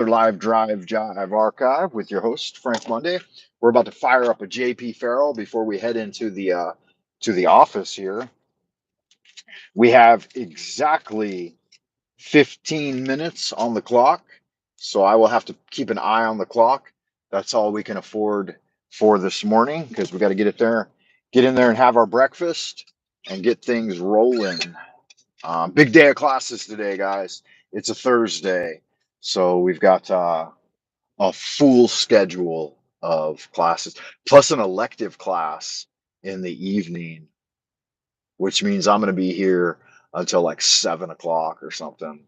Live Drive Jive Archive with your host Frank Monday. We're about to fire up a JP Farrell before we head into the office here. We have exactly 15 minutes on the clock, so I will have to keep an eye on the clock. That's all we can afford for this morning because we got to get in there and have our breakfast and get things rolling. Big day of classes today, guys. It's a Thursday, so we've got a full schedule of classes, plus an elective class in the evening, which means I'm going to be here until like 7 o'clock or something.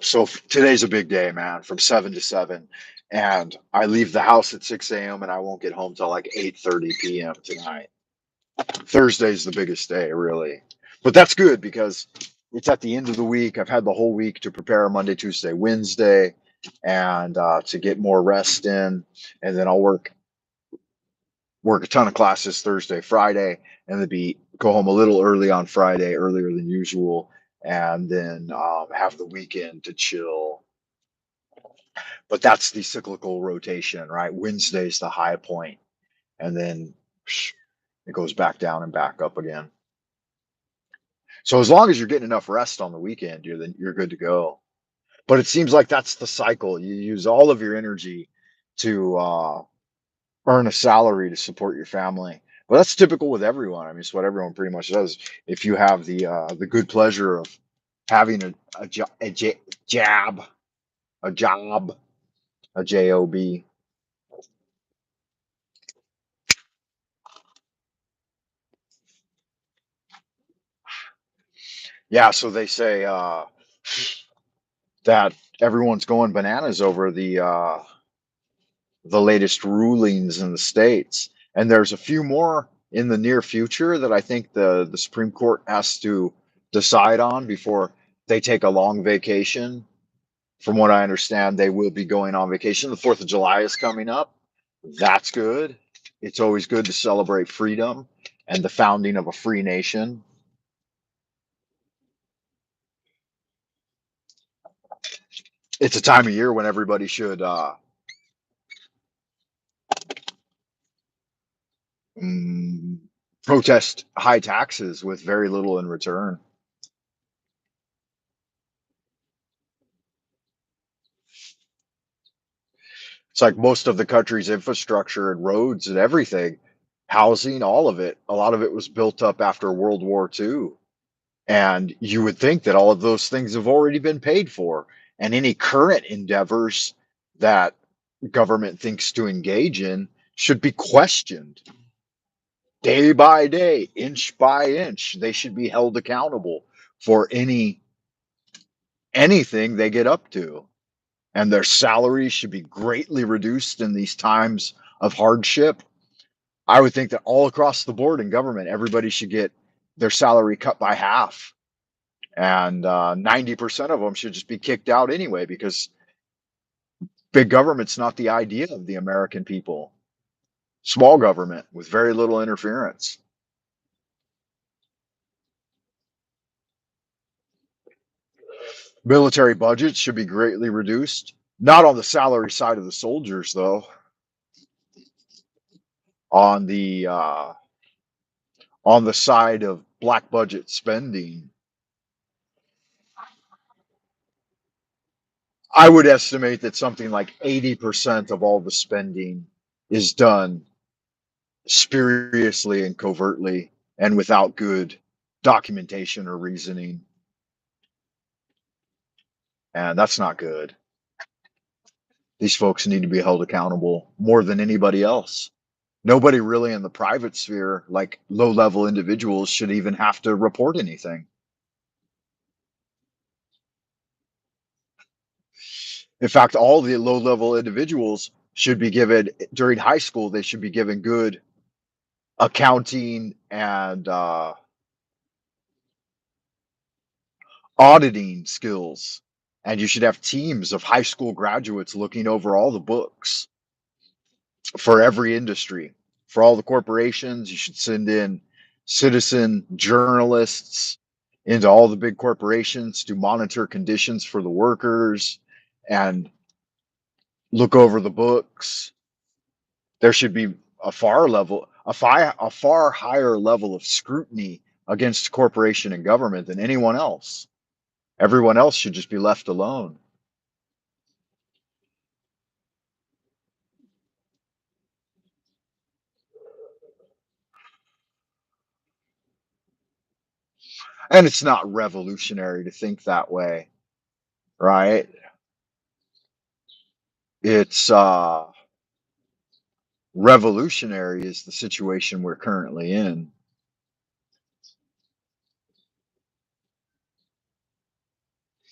So today's a big day, man, from 7 to 7. And I leave the house at 6 a.m. and I won't get home till like 8:30 p.m. tonight. Thursday's the biggest day, really. But that's good because it's at the end of the week. I've had the whole week to prepare Monday, Tuesday, Wednesday, and to get more rest in. And then I'll work a ton of classes Thursday, Friday, and then go home a little early on Friday, earlier than usual, and then have the weekend to chill. But that's the cyclical rotation, right? Wednesday's the high point, and then it goes back down and back up again. So as long as you're getting enough rest on the weekend, you're good to go. But it seems like that's the cycle. You use all of your energy to earn a salary to support your family. But that's typical with everyone. I mean, it's what everyone pretty much does. If you have the good pleasure of having jab, a job, a job. Yeah, so they say that everyone's going bananas over the latest rulings in the states, and there's a few more in the near future that I think the Supreme Court has to decide on before they take a long vacation. From what I understand, they will be going on vacation. The 4th of July is coming up. That's good. It's always good to celebrate freedom and the founding of a free nation. It's a time of year when everybody should mm, protest high taxes with very little in return. It's like most of the country's infrastructure and roads and everything, housing, all of it, a lot of it was built up after World War II. And you would think that all of those things have already been paid for. And any current endeavors that government thinks to engage in should be questioned day by day, inch by inch. They should be held accountable for anything they get up to. And their salaries should be greatly reduced in these times of hardship. I would think that all across the board in government, everybody should get their salary cut by half. And 90% of them should just be kicked out anyway, because big government's not the idea of the American people. Small government with very little interference. Military budgets should be greatly reduced. Not on the salary side of the soldiers, though. On the side of black budget spending, I would estimate that something like 80% of all the spending is done spuriously and covertly and without good documentation or reasoning. And that's not good. These folks need to be held accountable more than anybody else. Nobody really in the private sphere, like low level individuals, should even have to report anything. In fact, all the low level individuals should be given, during high school, they should be given good accounting and auditing skills. And you should have teams of high school graduates looking over all the books for every industry. For all the corporations, you should send in citizen journalists into all the big corporations to monitor conditions for the workers and look over the books. There should be a far higher level of scrutiny against corporation and government than anyone else. Everyone else should just be left alone. And it's not revolutionary to think that way, right? It's revolutionary is the situation we're currently in.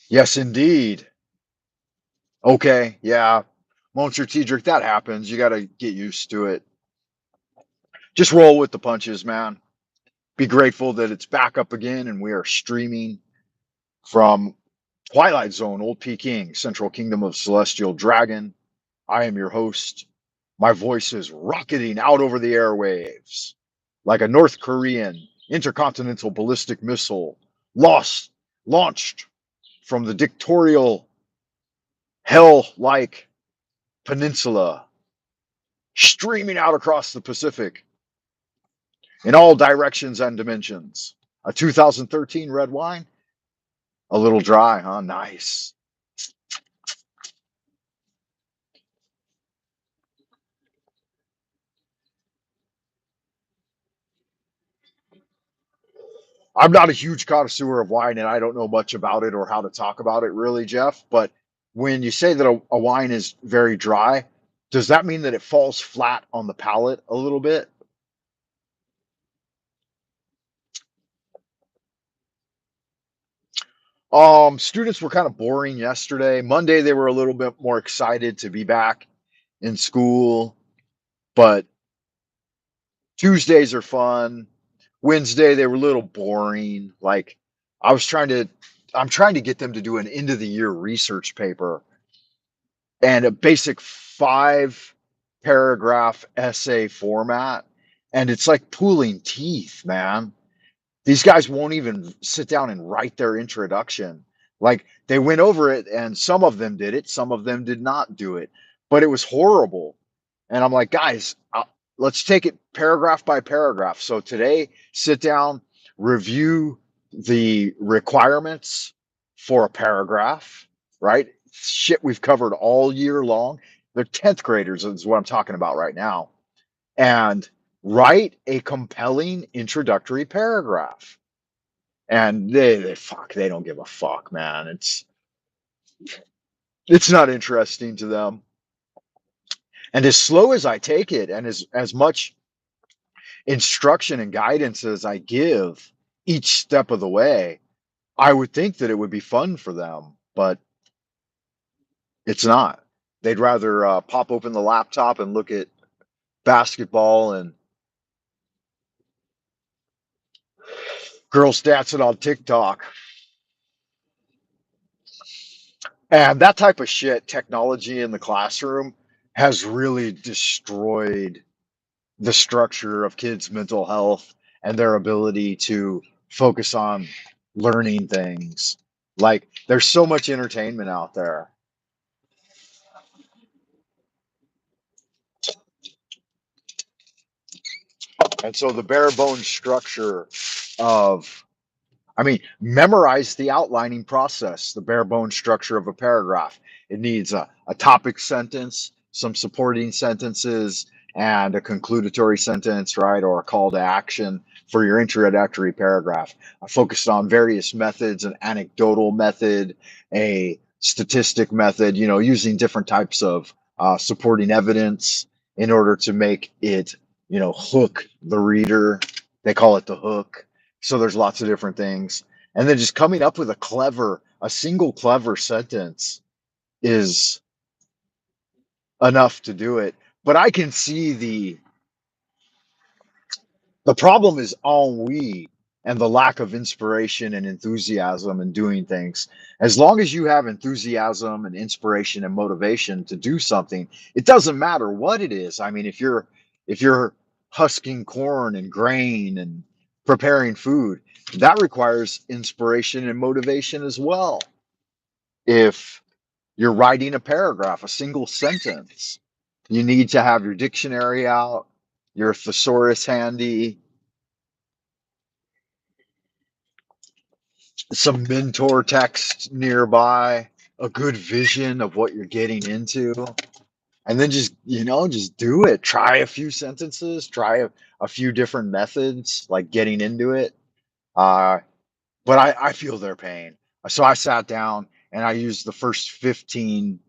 Yes, indeed. Okay, yeah. Monster T-Drick, that happens. You got to get used to it. Just roll with the punches, man. Be grateful that it's back up again and we are streaming from Twilight Zone, Old Peking, Central Kingdom of Celestial Dragon. I am your host. My voice is rocketing out over the airwaves like a North Korean intercontinental ballistic missile lost, launched from the dictatorial hell-like peninsula, streaming out across the Pacific in all directions and dimensions. A 2013 red wine, a little dry, huh? Nice. I'm not a huge connoisseur of wine and I don't know much about it or how to talk about it really, Jeff. But when you say that a wine is very dry, does that mean that it falls flat on the palate a little bit? Students were kind of boring yesterday. Monday, they were a little bit more excited to be back in school, but Tuesdays are fun. Wednesday, they were a little boring. Like I was trying to, I'm trying to get them to do an end of the year research paper and a basic 5 paragraph essay format. And it's like pulling teeth, man. These guys won't even sit down and write their introduction. Like they went over it and some of them did it, some of them did not do it, but it was horrible. And I'm like, guys, let's take it paragraph by paragraph. So today, sit down, review the requirements for a paragraph, right? Shit we've covered all year long. They're 10th graders, is what I'm talking about right now. And write a compelling introductory paragraph. And they don't give a fuck, man. It's not interesting to them. And as slow as I take it, and as much instruction and guidance as I give each step of the way, I would think that it would be fun for them, but it's not. They'd rather pop open the laptop and look at basketball and girls dancing on TikTok. And that type of shit, technology in the classroom, has really destroyed the structure of kids' mental health and their ability to focus on learning things. Like, there's so much entertainment out there. And so the bare bones structure of, I mean, memorize the outlining process, the bare bones structure of a paragraph. It needs a topic sentence, some supporting sentences, and a concludatory sentence, right? Or a call to action for your introductory paragraph. I focused on various methods, an anecdotal method, a statistic method, using different types of supporting evidence in order to make it, hook the reader. They call it the hook. So there's lots of different things. And then just coming up with a single clever sentence is enough to do it. But I can see the problem is ennui and the lack of inspiration and enthusiasm in doing things. As long as you have enthusiasm and inspiration and motivation to do something, it doesn't matter what it is. I mean, if you're husking corn and grain and preparing food, that requires inspiration and motivation as well. If you're writing a paragraph, a single sentence, you need to have your dictionary out, your thesaurus handy, some mentor text nearby, a good vision of what you're getting into, and then just, just do it. Try a few sentences, try a few different methods, like getting into it. Uh, but I feel their pain. So I sat down and I used the first 15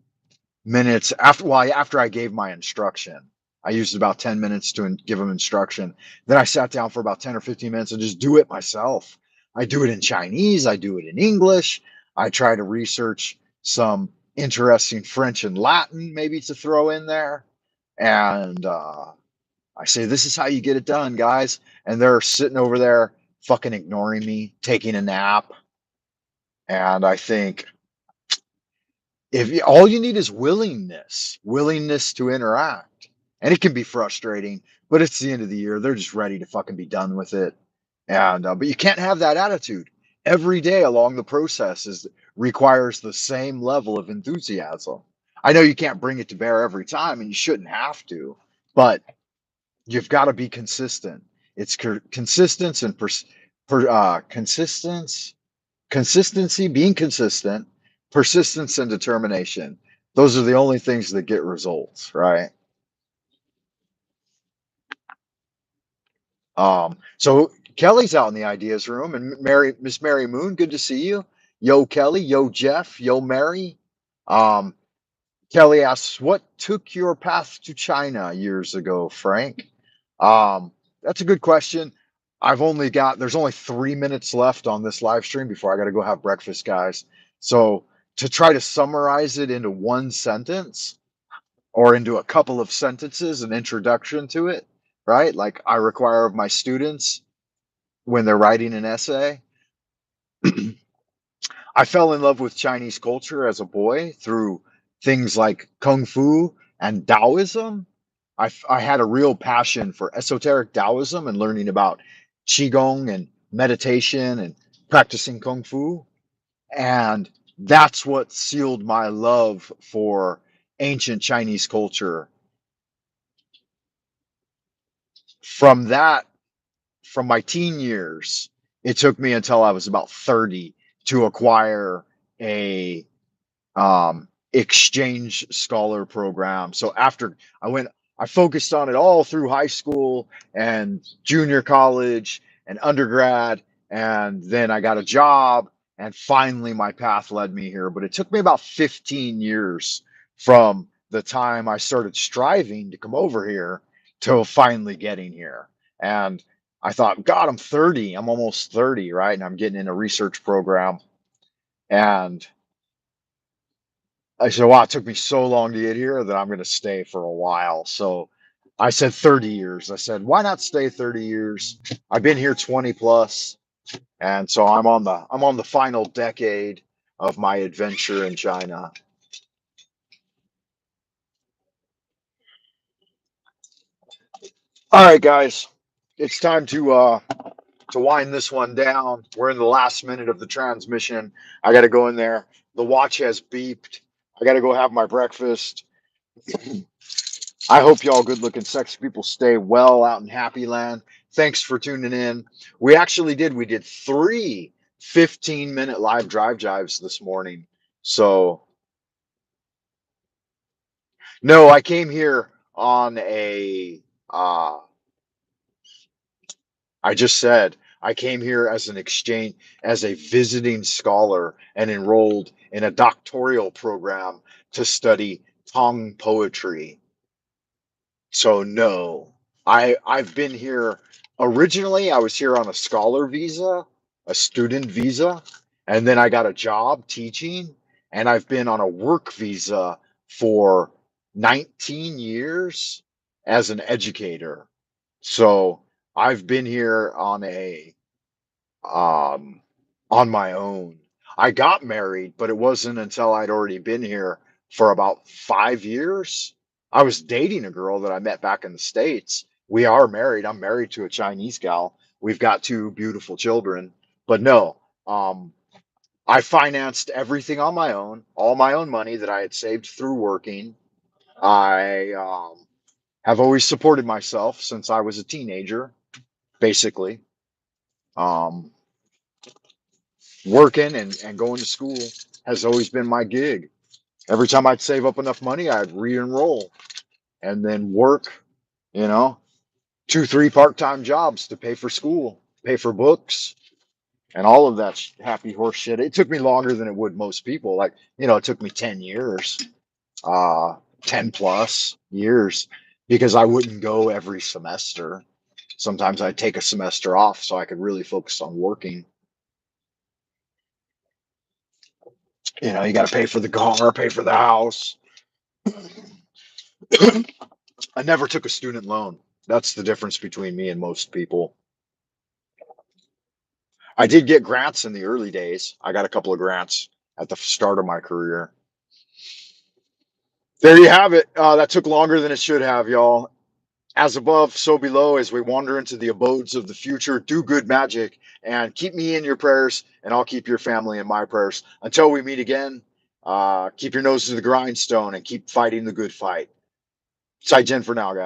minutes after I gave my instruction. I used about 10 minutes to give them instruction. Then I sat down for about 10 or 15 minutes and just do it myself. I do it in Chinese, I do it in English. I try to research some interesting French and Latin maybe to throw in there. And I say, this is how you get it done, guys. And they're sitting over there fucking ignoring me, taking a nap. And I think, all you need is willingness to interact. And it can be frustrating, but it's the end of the year. They're just ready to fucking be done with it. And but you can't have that attitude. Every day along the process requires the same level of enthusiasm. I know you can't bring it to bear every time, and you shouldn't have to, but you've got to be consistent. It's consistence and consistence consistency, being consistent, persistence, and determination. Those are the only things that get results, right? So Kelly's out in the ideas room, and Miss Mary Moon, good to see you. Yo Kelly, yo Jeff, yo Mary. Um, Kelly asks, "What took your path to China years ago, Frank?" That's a good question. There's only 3 minutes left on this live stream before I got to go have breakfast, guys. So to try to summarize it into one sentence or into a couple of sentences, an introduction to it, right? Like I require of my students when they're writing an essay. I fell in love with Chinese culture as a boy through things like Kung Fu and Taoism. I had a real passion for esoteric Taoism and learning about Qigong and meditation and practicing Kung Fu. And that's what sealed my love for ancient Chinese culture. From that, from my teen years, it took me until I was about 30 to acquire a exchange scholar program. So I focused on it all through high school and junior college and undergrad. And then I got a job, and finally my path led me here. But it took me about 15 years from the time I started striving to come over here to finally getting here. And I thought, God, I'm 30. I'm almost 30, right? And I'm getting in a research program. And I said, wow, it took me so long to get here that I'm going to stay for a while. So I said 30 years. I said, why not stay 30 years? I've been here 20 plus. And so I'm on the final decade of my adventure in China. All right, guys, it's time to wind this one down. We're in the last minute of the transmission. I got to go in there. The watch has beeped. I got to go have my breakfast. I hope y'all good looking sexy people stay well out in Happy Land. Thanks for tuning in. We did three 15-minute live jives this morning. So, no, I came here on I just said, I came here as as a visiting scholar and enrolled in a doctoral program to study Tong poetry. So no, I've been here originally. I was here on a scholar visa, a student visa, and then I got a job teaching, and I've been on a work visa for 19 years as an educator. So I've been here um on my own. I got married, but it wasn't until I'd already been here for about 5 years. I was dating a girl that I met back in the States. We are married. I'm married to a Chinese gal, We've got two beautiful children. But no, um, I financed everything on my own, all my own money that I had saved through working. I have always supported myself since I was a teenager, basically. Um, Working and going to school has always been my gig. Every time I'd save up enough money, I'd re-enroll and then work, you know, two, three part-time jobs to pay for school, pay for books, and all of that happy horse shit. It took me longer than it would most people. Like, it took me 10 years, uh, 10 plus years because I wouldn't go every semester. Sometimes I'd take a semester off so I could really focus on working. You got to pay for the car, pay for the house. I never took a student loan. That's the difference between me and most people. I did get grants in the early days. I got a couple of grants at the start of my career. There you have it. That took longer than it should have, y'all. As above, so below, as we wander into the abodes of the future, do good magic and keep me in your prayers, and I'll keep your family in my prayers. Until we meet again, keep your nose to the grindstone and keep fighting the good fight. Sai Jen for now, guys.